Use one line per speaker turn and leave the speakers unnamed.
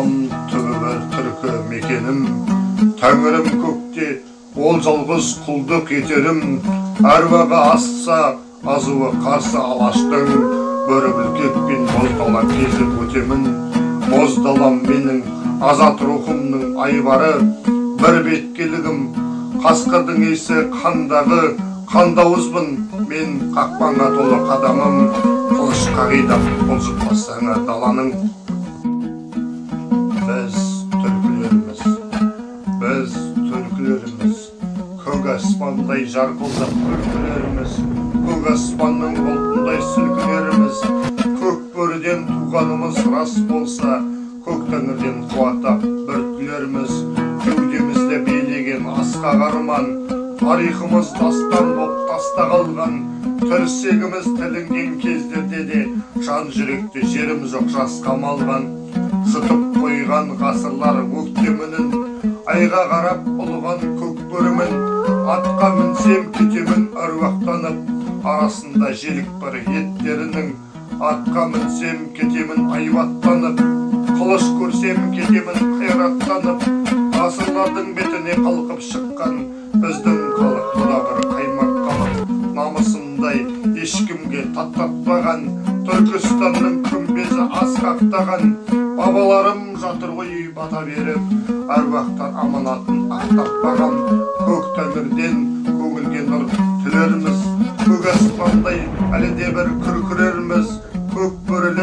далам түбі бір түркі мекенім, тәңірім көкте ол жалғыз құлдық етерім, әруағы асса азуы қарсы алаштың, бөрі бүлкекпен боздала кезіп өтемін. Боз далам менің азат рухымның айбары, бір беткелігім қасқырдың есі қандағы, қандауызбын мен қақпанға толы қадамым, қылыш қағидам бұлжытпасаңа даланың. Біз түркілеріміз, көк аспандай жарқылдап күлкілеріміз, көк аспанның бұлтындай сілкілеріміз, көк бөріден туғанымыз рас болса, көк тәңірден қуаттап бүрткілеріміз, кеудемізде билеген асқақ арман, тарихымыз дастан боп таста қалған, тірсегіміз тілінген кездерде де жан жүректе жерім жоқ жасқа малған, жұтып қойған ғасырлар өктемінің, айға қарап ұлыған көк бөрімін, атқа мінсем кетемін әруақтанып, арасында желік бар еттерінің, атқа мінсем кетемін айбаттанып, қылыш көрсем кетемін қайраттанып, ғасырлардың бетіне қалқып шыққан біздің халық бұда бір қаймақ қамыр, намысындай ешкімге таттатпаған, Түркістанның күмбезі асқақтаған, бабаларым жатыр ғой бата беріп, әруақтар аманатын ақтатпаған, көк тәңірден көңілге нұр тілеріміз, көк аспандай әлі де бір күркірерміз, көк бөрілі